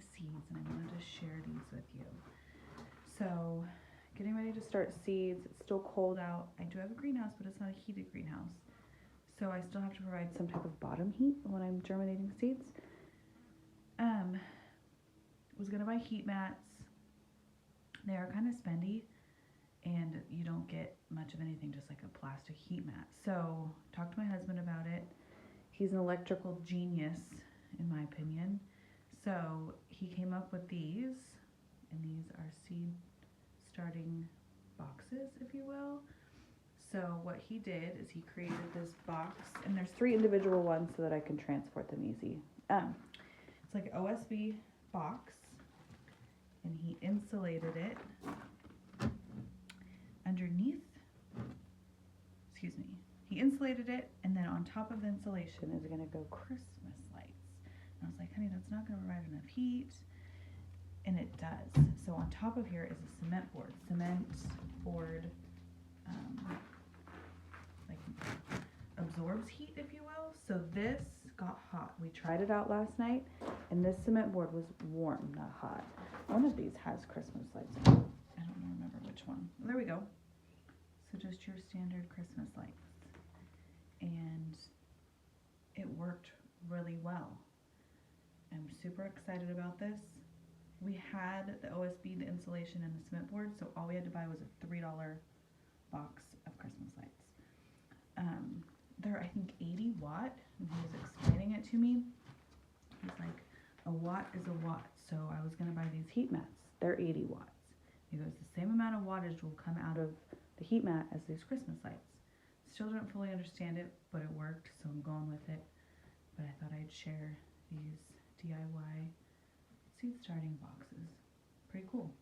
seeds, and I wanted to share these with you. So, getting ready to start seeds. It's still cold out. I do have a greenhouse, but it's not a heated greenhouse. So I still have to provide some type of bottom heat when I'm germinating seeds. Was gonna buy heat mats. They are kind of spendy, and you don't get much of anything, just like a plastic heat mat. So talked to my husband about it. He's an electrical genius, in my opinion. So he came up with these, and these are seed starting boxes, if you will. So what he did is he created this box, and there's 3 individual ones so that I can transport them easy. It's like an OSB box, and he insulated it underneath. He insulated it, and then on top of the insulation is going to go Christmas lights. And I was like, honey, that's not going to provide enough heat. And it does. So on top of here is a cement board. Absorbs heat, if you will. So this got hot. We tried it out last night, and this cement board was warm, not hot. One of these has Christmas lights on it. I don't remember which one. Well, there we go. So just your standard Christmas lights. And it worked really well. I'm super excited about this. We had the OSB, the insulation, and the cement board, so all we had to buy was a $3 box of Christmas lights. They're, I think, 80 watt, and he was explaining it to me. He's like, a watt is a watt, so I was going to buy these heat mats. They're 80 watts. He goes, the same amount of wattage will come out of the heat mat as these Christmas lights. Still don't fully understand it, but it worked, so I'm going with it. But I thought I'd share these DIY seed starting boxes. Pretty cool.